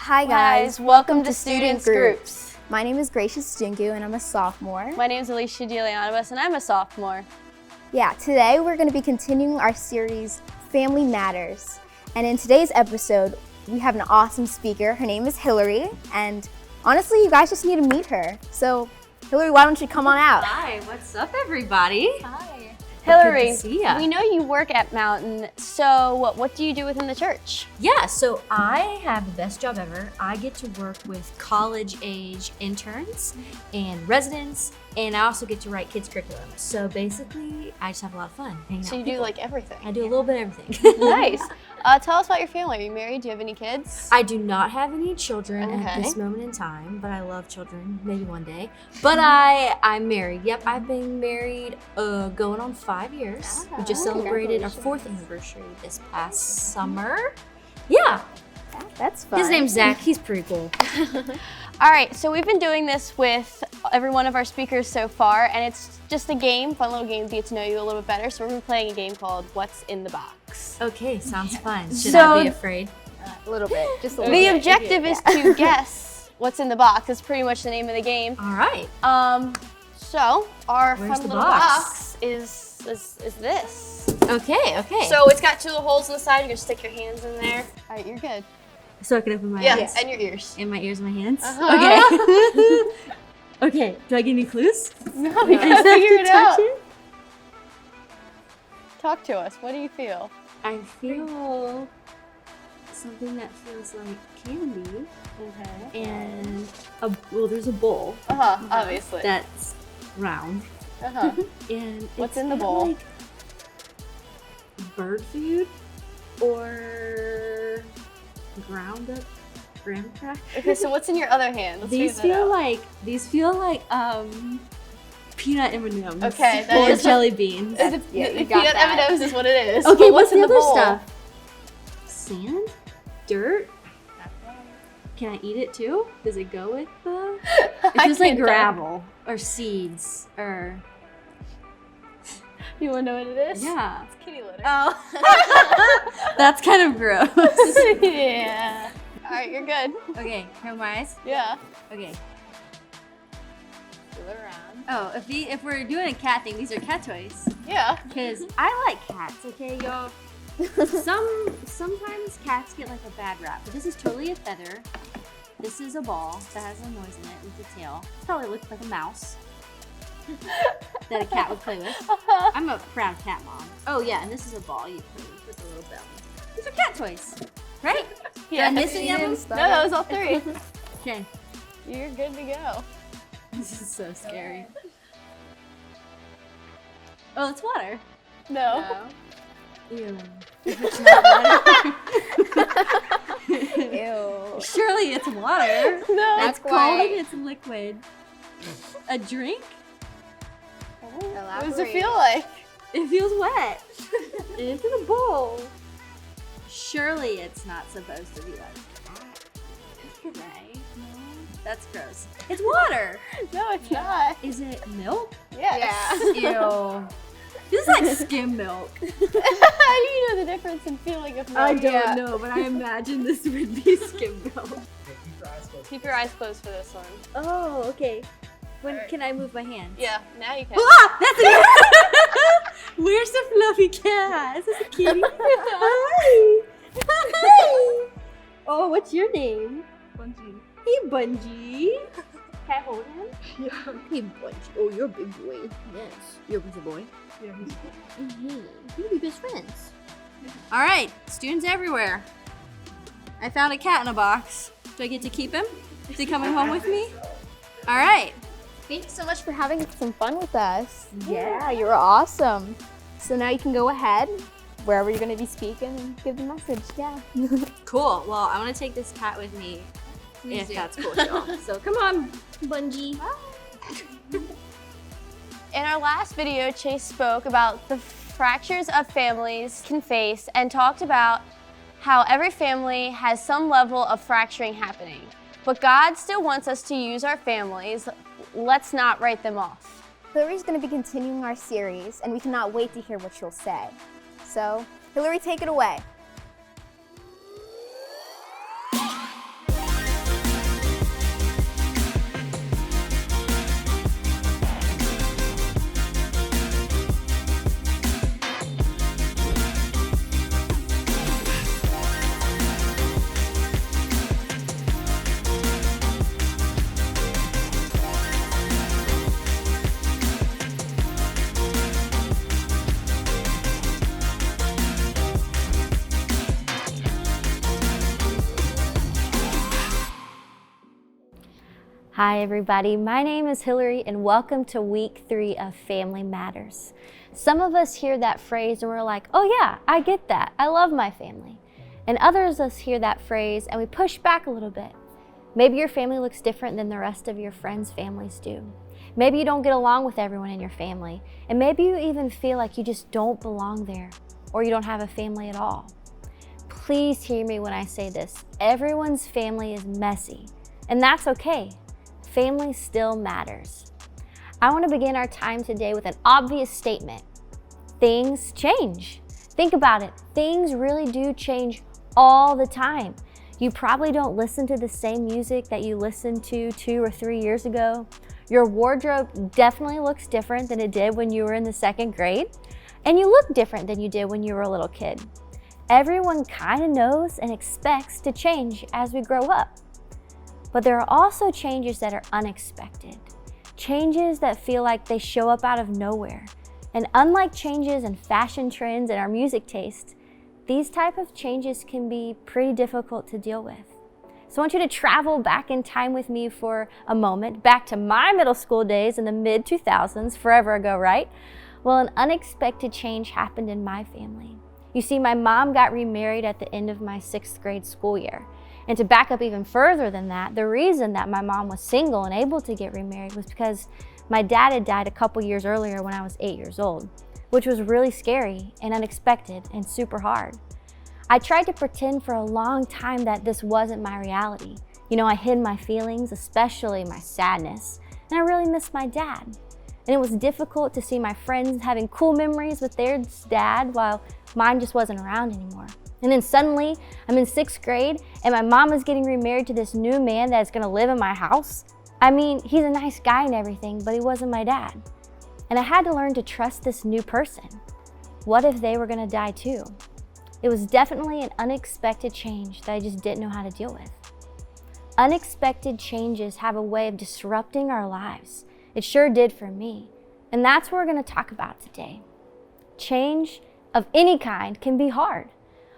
Hi guys, welcome to Students Groups. My name is Gracious Jingu and I'm a sophomore. My name is Alicia Giulianibus and I'm a sophomore. Yeah, today we're going to be continuing our series, Family Matters. And in today's episode, we have an awesome speaker. Her name is Hillary, and honestly, you guys just need to meet her. So, Hillary, why don't you come on out? Hi, what's up, everybody? Hi. Hillary, Good to see ya. We know you work at Mountain, so what do you do within the church? Yeah, so I have the best job ever. I get to work with college-age interns and residents, and I also get to write kids' curriculum. So basically, I just have a lot of fun hanging out. So you do like everything? I do a little bit of everything. Nice. Tell us about your family. Are you married? Do you have any kids? I do not have any children at this moment in time, but I love children, maybe one day. But I'm married. Yep, I've been married going on 5 years. We just celebrated our 4th anniversary this past summer. Yeah. That's fun. His name's Zach. He's pretty cool. All right, so we've been doing this with every one of our speakers so far, and it's just a game, fun little game to get to know you a little bit better. So we're gonna be playing a game called What's in the Box. Okay, sounds fun. Should I be afraid? A little bit, just a little bit. The objective is to guess what's in the box. That's pretty much the name of the game. All right. So our Where's fun the little box is this. Okay. So it's got 2 little holes on the side. You can stick your hands in there. All right, you're good. So I can open my eyes? Yes, and your ears. And my ears and my hands? Uh-huh. Okay. Okay, do I get any clues? No, we can figure it out. It? Talk to us. What do you feel? I feel something that feels like candy. Okay. And, there's a bowl. Obviously. That's round. And What's it's in the got, bowl? like, bird food or ground up graham crackers. Okay, so what's in your other hand? Let's These feel like peanut M&Ms. Okay, that or is jelly beans. the you got peanut that. M&Ms is what it is. Okay, But what's in the other bowl? stuff? Sand? Dirt? Can I eat it too? Does it go with the? It feels like gravel or seeds or. You want to know what it is? Yeah. It's kitty litter. Oh. That's kind of gross. Yeah. All right, you're good. Okay, close my eyes. Yeah. Okay. Move it around. Oh, if we're doing a cat thing, these are cat toys. Yeah. Because I like cats, okay, y'all? Sometimes cats get like a bad rap, but this is totally a feather. This is a ball that has a noise in it with a tail. It probably looks like a mouse that a cat would play with. I'm a proud cat mom. Oh yeah, and this is a ball you play with a little bell. These are cat toys, right? Yeah. Did I miss any of them? No, that was all 3. Okay. You're good to go. This is so scary. Oh, it's water. No. Ew. It's not water. Ew. Surely it's water. No. It's cold and it's liquid. A drink? What does it feel like? It feels wet. It's in a bowl. Surely it's not supposed to be like that. Right? No. That's gross. It's water. No, it's not. Is it milk? Yes. Ew. This is like skim milk. How do you know the difference in feeling of milk? I don't know, but I imagine this would be skim milk. Keep your eyes closed for this one. Oh, okay. When can I move my hands? Yeah, now you can. Ah, that's it. Where's the fluffy cat? Is this a kitty? Hi. Hi. Oh, what's your name? Bungie. Hey, Bungie. Can I hold him? Yeah. Hey, Bungie. Oh, you're a big boy. Yes. You're a big boy. Yeah, he's Mm-hmm. We'll be best friends. All right, students everywhere. I found a cat in a box. Do I get to keep him? Is he coming home with me? All right. Thank you so much for having some fun with us. Yeah, you were awesome. So now you can go ahead, wherever you're going to be speaking, and give the message. Yeah. Cool. Well, I want to take this cat with me. If that's cool with y'all. So come on, Bungie. In our last video, Chase spoke about the fractures of families can face and talked about how every family has some level of fracturing happening. But God still wants us to use our families. Let's not write them off. Hillary's going to be continuing our series, and we cannot wait to hear what she'll say. So, Hillary, take it away. Hi everybody, my name is Hillary and welcome to week 3 of Family Matters. Some of us hear that phrase and we're like, oh yeah, I get that, I love my family. And others of us hear that phrase and we push back a little bit. Maybe your family looks different than the rest of your friends' families do. Maybe you don't get along with everyone in your family, and maybe you even feel like you just don't belong there or you don't have a family at all. Please hear me when I say this. Everyone's family is messy, and that's okay. Family still matters. I want to begin our time today with an obvious statement. Things change. Think about it. Things really do change all the time. You probably don't listen to the same music that you listened to 2 or 3 years ago. Your wardrobe definitely looks different than it did when you were in the 2nd grade. And you look different than you did when you were a little kid. Everyone kind of knows and expects to change as we grow up. But there are also changes that are unexpected. Changes that feel like they show up out of nowhere. And unlike changes in fashion trends and our music taste, these type of changes can be pretty difficult to deal with. So I want you to travel back in time with me for a moment, back to my middle school days in the mid-2000s, forever ago, right? Well, an unexpected change happened in my family. You see, my mom got remarried at the end of my 6th grade school year. And to back up even further than that, the reason that my mom was single and able to get remarried was because my dad had died a couple years earlier when I was 8 years old, which was really scary and unexpected and super hard. I tried to pretend for a long time that this wasn't my reality. You know, I hid my feelings, especially my sadness, and I really missed my dad. And it was difficult to see my friends having cool memories with their dad while mine just wasn't around anymore. And then suddenly, I'm in 6th grade and my mom is getting remarried to this new man that's gonna live in my house. I mean, he's a nice guy and everything, but he wasn't my dad. And I had to learn to trust this new person. What if they were gonna die too? It was definitely an unexpected change that I just didn't know how to deal with. Unexpected changes have a way of disrupting our lives. It sure did for me. And that's what we're gonna talk about today. Change of any kind can be hard.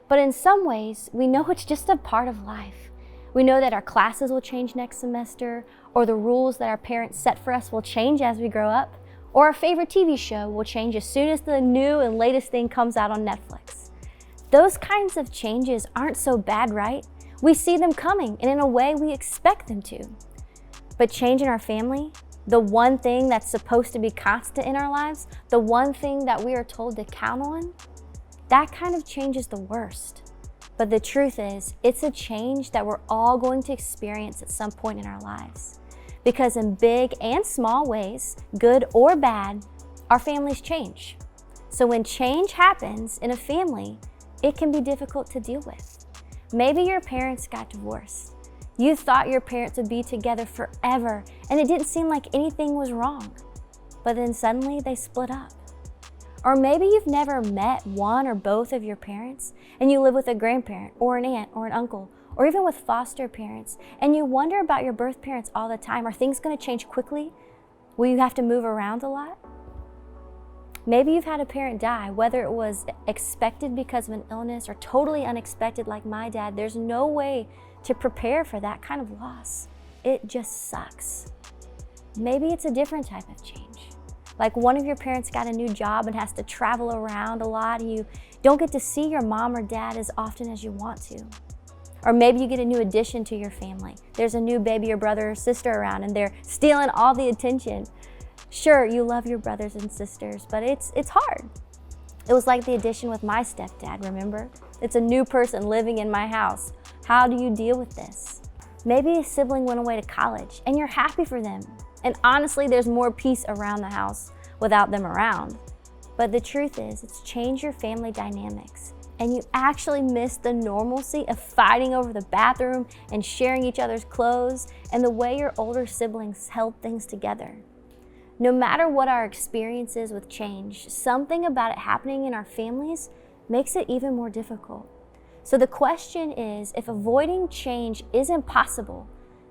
But in some ways, we know it's just a part of life. We know that our classes will change next semester, or the rules that our parents set for us will change as we grow up, or our favorite TV show will change as soon as the new and latest thing comes out on Netflix. Those kinds of changes aren't so bad, right? We see them coming, and in a way we expect them to. But change in our family, the one thing that's supposed to be constant in our lives, the one thing that we are told to count on, that kind of change is the worst. But the truth is, it's a change that we're all going to experience at some point in our lives. Because in big and small ways, good or bad, our families change. So when change happens in a family, it can be difficult to deal with. Maybe your parents got divorced. You thought your parents would be together forever, and it didn't seem like anything was wrong. But then suddenly they split up. Or maybe you've never met one or both of your parents and you live with a grandparent or an aunt or an uncle or even with foster parents and you wonder about your birth parents all the time. Are things going to change quickly? Will you have to move around a lot? Maybe you've had a parent die, whether it was expected because of an illness or totally unexpected like my dad. There's no way to prepare for that kind of loss. It just sucks. Maybe it's a different type of change. Like one of your parents got a new job and has to travel around a lot. You don't get to see your mom or dad as often as you want to. Or maybe you get a new addition to your family. There's a new baby or brother or sister around and they're stealing all the attention. Sure, you love your brothers and sisters, but it's hard. It was like the addition with my stepdad, remember? It's a new person living in my house. How do you deal with this? Maybe a sibling went away to college and you're happy for them. And honestly, there's more peace around the house without them around. But the truth is, it's changed your family dynamics. And you actually miss the normalcy of fighting over the bathroom and sharing each other's clothes and the way your older siblings held things together. No matter what our experience is with change, something about it happening in our families makes it even more difficult. So the question is, if avoiding change isn't possible,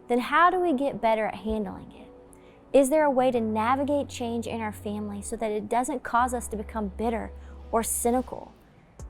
then how do we get better at handling it? Is there a way to navigate change in our family so that it doesn't cause us to become bitter or cynical?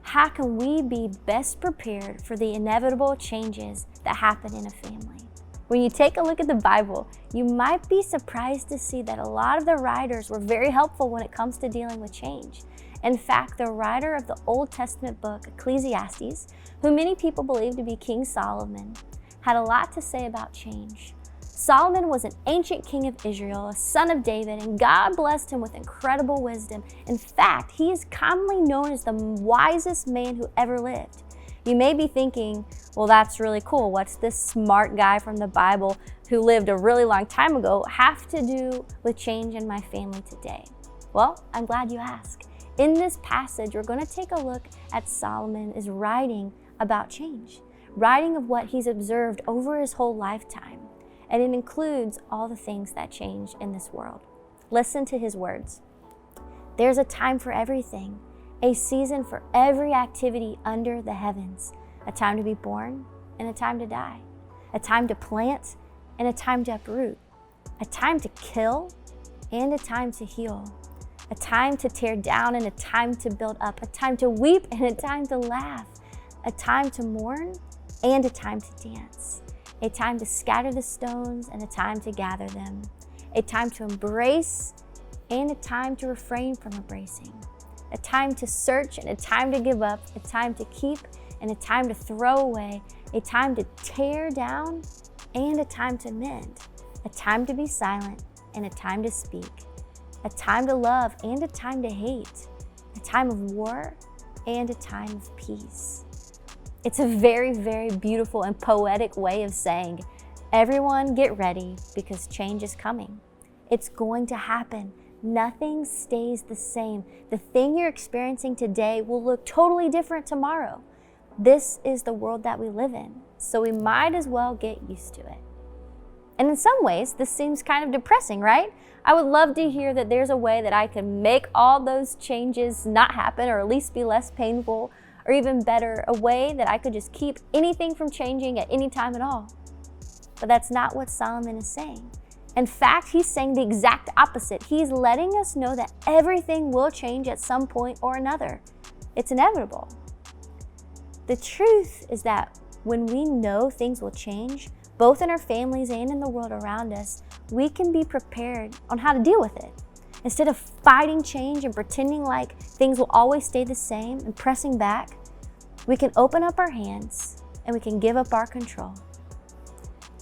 How can we be best prepared for the inevitable changes that happen in a family? When you take a look at the Bible, you might be surprised to see that a lot of the writers were very helpful when it comes to dealing with change. In fact, the writer of the Old Testament book, Ecclesiastes, who many people believe to be King Solomon, had a lot to say about change. Solomon was an ancient king of Israel, a son of David, and God blessed him with incredible wisdom. In fact, he is commonly known as the wisest man who ever lived. You may be thinking, well, that's really cool. What's this smart guy from the Bible who lived a really long time ago have to do with change in my family today? Well, I'm glad you asked. In this passage, we're going to take a look at Solomon is writing about change, writing of what he's observed over his whole lifetime. And it includes all the things that change in this world. Listen to his words. There's a time for everything, a season for every activity under the heavens, a time to be born and a time to die, a time to plant and a time to uproot, a time to kill and a time to heal, a time to tear down and a time to build up, a time to weep and a time to laugh, a time to mourn and a time to dance, a time to scatter the stones and a time to gather them, a time to embrace and a time to refrain from embracing, a time to search and a time to give up, a time to keep and a time to throw away, a time to tear down and a time to mend, a time to be silent and a time to speak, a time to love and a time to hate, a time of war and a time of peace. It's a very, very beautiful and poetic way of saying, everyone get ready because change is coming. It's going to happen. Nothing stays the same. The thing you're experiencing today will look totally different tomorrow. This is the world that we live in, so we might as well get used to it. And in some ways, this seems kind of depressing, right? I would love to hear that there's a way that I can make all those changes not happen, or at least be less painful, or even better, a way that I could just keep anything from changing at any time at all. But that's not what Solomon is saying. In fact, he's saying the exact opposite. He's letting us know that everything will change at some point or another. It's inevitable. The truth is that when we know things will change, both in our families and in the world around us, we can be prepared on how to deal with it. Instead of fighting change and pretending like things will always stay the same and pressing back, we can open up our hands and we can give up our control.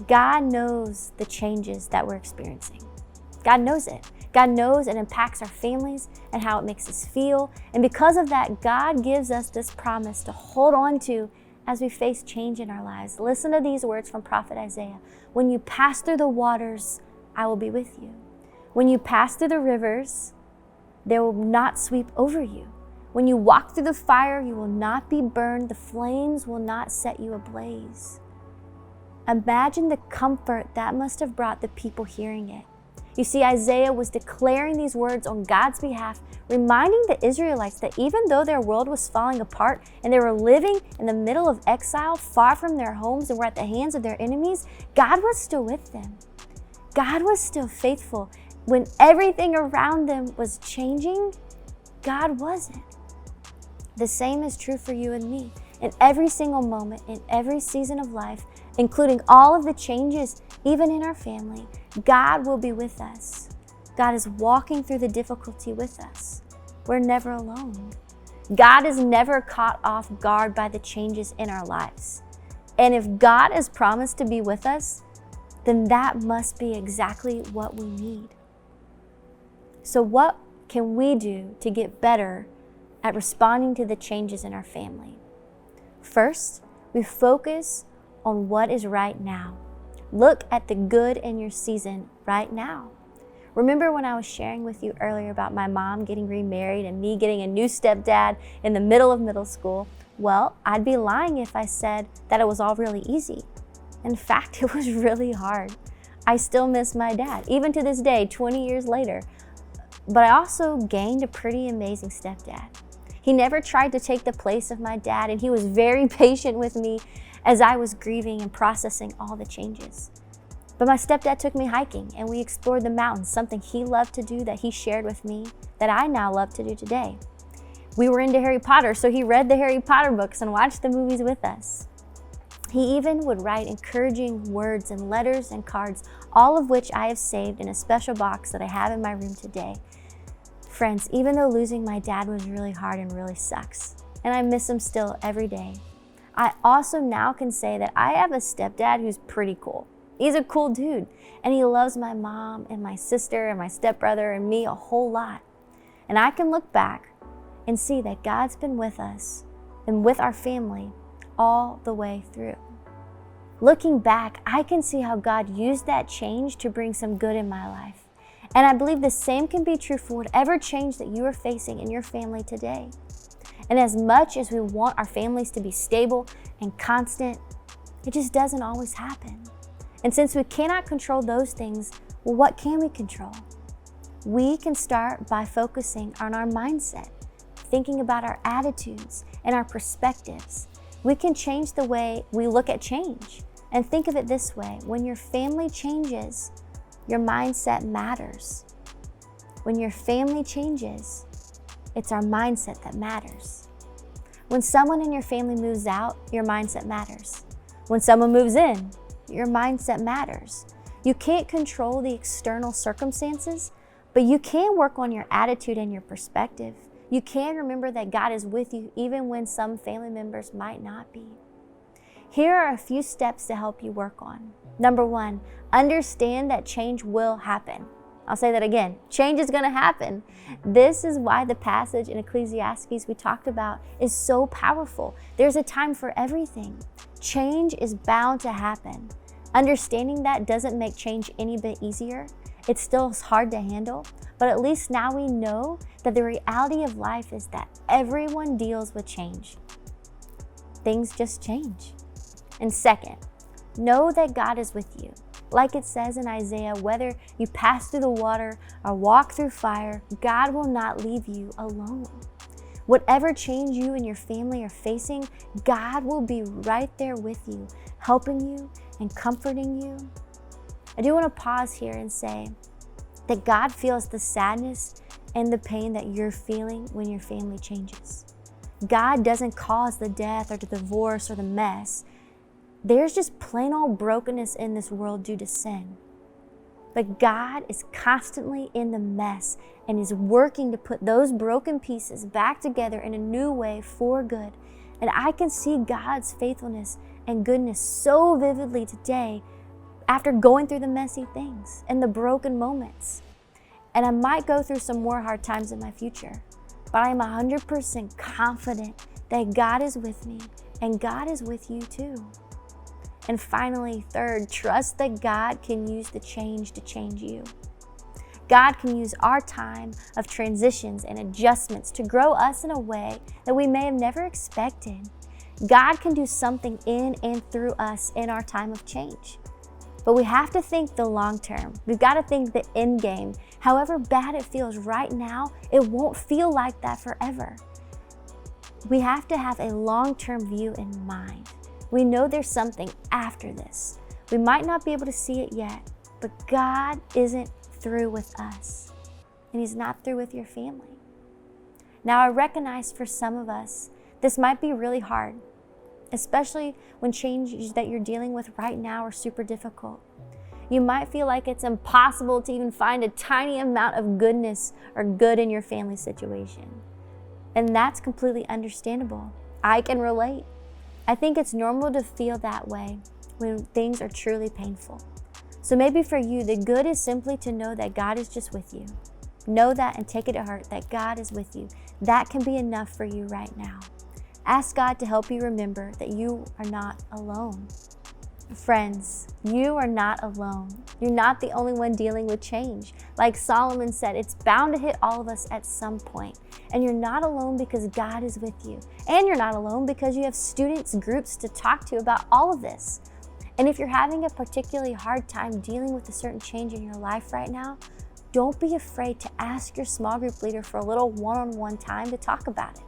God knows the changes that we're experiencing. God knows it. God knows it impacts our families and how it makes us feel. And because of that, God gives us this promise to hold on to as we face change in our lives. Listen to these words from Prophet Isaiah. When you pass through the waters, I will be with you. When you pass through the rivers, they will not sweep over you. When you walk through the fire, you will not be burned. The flames will not set you ablaze. Imagine the comfort that must have brought the people hearing it. You see, Isaiah was declaring these words on God's behalf, reminding the Israelites that even though their world was falling apart and they were living in the middle of exile, far from their homes and were at the hands of their enemies, God was still with them. God was still faithful. When everything around them was changing, God wasn't. The same is true for you and me. In every single moment, in every season of life, including all of the changes, even in our family, God will be with us. God is walking through the difficulty with us. We're never alone. God is never caught off guard by the changes in our lives. And if God has promised to be with us, then that must be exactly what we need. So what can we do to get better at responding to the changes in our family? First, we focus on what is right now. Look at the good in your season right now. Remember when I was sharing with you earlier about my mom getting remarried and me getting a new stepdad in the middle of middle school? Well, I'd be lying if I said that it was all really easy. In fact, it was really hard. I still miss my dad, even to this day, 20 years later. But I also gained a pretty amazing stepdad. He never tried to take the place of my dad, and he was very patient with me as I was grieving and processing all the changes. But my stepdad took me hiking, and we explored the mountains, something he loved to do that he shared with me that I now love to do today. We were into Harry Potter, so he read the Harry Potter books and watched the movies with us. He even would write encouraging words and letters and cards, all of which I have saved in a special box that I have in my room today. Friends, even though losing my dad was really hard and really sucks, and I miss him still every day, I also now can say that I have a stepdad who's pretty cool. He's a cool dude, and he loves my mom and my sister and my stepbrother and me a whole lot. And I can look back and see that God's been with us and with our family all the way through. Looking back, I can see how God used that change to bring some good in my life. And I believe the same can be true for whatever change that you are facing in your family today. And as much as we want our families to be stable and constant, it just doesn't always happen. And since we cannot control those things, well, what can we control? We can start by focusing on our mindset, thinking about our attitudes and our perspectives. We can change the way we look at change. And think of it this way: when your family changes, your mindset matters. When your family changes, it's our mindset that matters. When someone in your family moves out, your mindset matters. When someone moves in, your mindset matters. You can't control the external circumstances, but you can work on your attitude and your perspective. You can remember that God is with you even when some family members might not be. Here are a few steps to help you work on. Number 1, understand that change will happen. I'll say that again. Change is going to happen. This is why the passage in Ecclesiastes we talked about is so powerful. There's a time for everything. Change is bound to happen. Understanding that doesn't make change any bit easier. It's still hard to handle, but at least now we know that the reality of life is that everyone deals with change. Things just change. And second, know that God is with you. Like it says in Isaiah, whether you pass through the water or walk through fire, God will not leave you alone. Whatever change you and your family are facing, God will be right there with you, helping you and comforting you. I do want to pause here and say that God feels the sadness and the pain that you're feeling when your family changes. God doesn't cause the death or the divorce or the mess. There's just plain old brokenness in this world due to sin. But God is constantly in the mess and is working to put those broken pieces back together in a new way for good. And I can see God's faithfulness and goodness so vividly today after going through the messy things and the broken moments. And I might go through some more hard times in my future, but I am 100% confident that God is with me and God is with you too. And finally, third, trust that God can use the change to change you. God can use our time of transitions and adjustments to grow us in a way that we may have never expected. God can do something in and through us in our time of change. But we have to think the long term. We've got to think the end game. However bad it feels right now, it won't feel like that forever. We have to have a long-term view in mind. We know there's something after this. We might not be able to see it yet, but God isn't through with us, and He's not through with your family. Now, I recognize for some of us, this might be really hard, especially when changes that you're dealing with right now are super difficult. You might feel like it's impossible to even find a tiny amount of goodness or good in your family situation. And that's completely understandable. I can relate. I think it's normal to feel that way when things are truly painful. So maybe for you, the good is simply to know that God is just with you. Know that and take it to heart that God is with you. That can be enough for you right now. Ask God to help you remember that you are not alone. Friends, you are not alone. You're not the only one dealing with change. Like Solomon said, it's bound to hit all of us at some point. And you're not alone because God is with you. And you're not alone because you have students, groups to talk to about all of this. And if you're having a particularly hard time dealing with a certain change in your life right now, don't be afraid to ask your small group leader for a little one-on-one time to talk about it.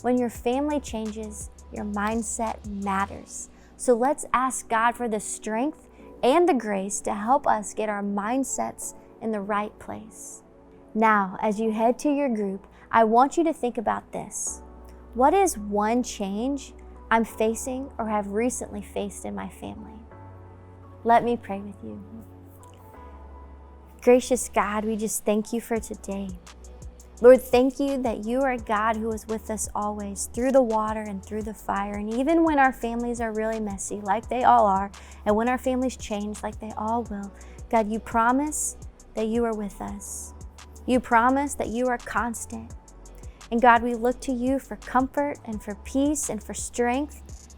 When your family changes, your mindset matters. So let's ask God for the strength and the grace to help us get our mindsets in the right place. Now, as you head to your group, I want you to think about this. What is one change I'm facing or have recently faced in my family. Let me pray with you. Gracious God, we just thank you for today. Lord, thank you that you are a God who is with us always, through the water and through the fire. And even when our families are really messy, like they all are, and when our families change, like they all will, God, you promise that you are with us. You promise that you are constant. And God, we look to you for comfort and for peace and for strength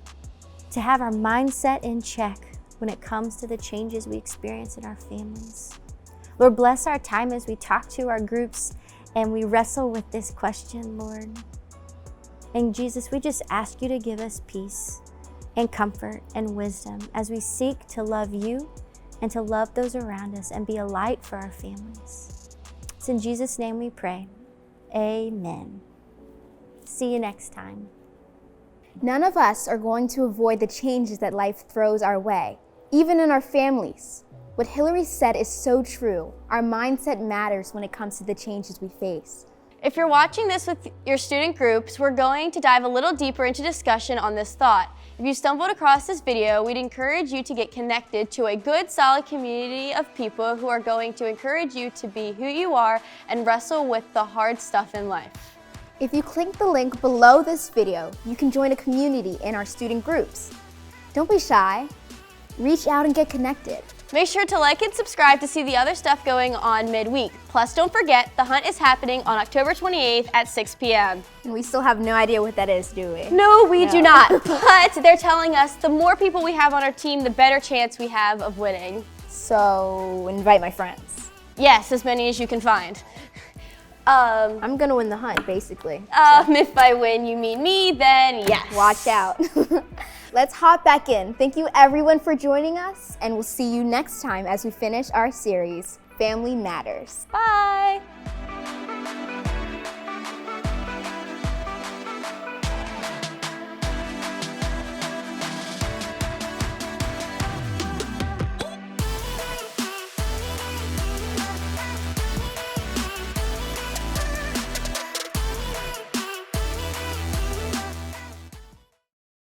to have our mindset in check when it comes to the changes we experience in our families. Lord, bless our time as we talk to our groups and we wrestle with this question, Lord. And Jesus, we just ask you to give us peace and comfort and wisdom as we seek to love you and to love those around us and be a light for our families. It's in Jesus' name we pray. Amen. See you next time. None of us are going to avoid the changes that life throws our way, even in our families. What Hillary said is so true. Our mindset matters when it comes to the changes we face. If you're watching this with your student groups, we're going to dive a little deeper into discussion on this thought. If you stumbled across this video, we'd encourage you to get connected to a good, solid community of people who are going to encourage you to be who you are and wrestle with the hard stuff in life. If you click the link below this video, you can join a community in our student groups. Don't be shy. Reach out and get connected. Make sure to like and subscribe to see the other stuff going on midweek. Plus, don't forget, the hunt is happening on October 28th at 6 p.m. And we still have no idea what that is, do we? No, we do not. But they're telling us the more people we have on our team, the better chance we have of winning. So, invite my friends. Yes, as many as you can find. I'm gonna win the hunt, basically. If by win you mean me, then yes. Watch out. Let's hop back in. Thank you everyone for joining us, and we'll see you next time as we finish our series, Family Matters. Bye.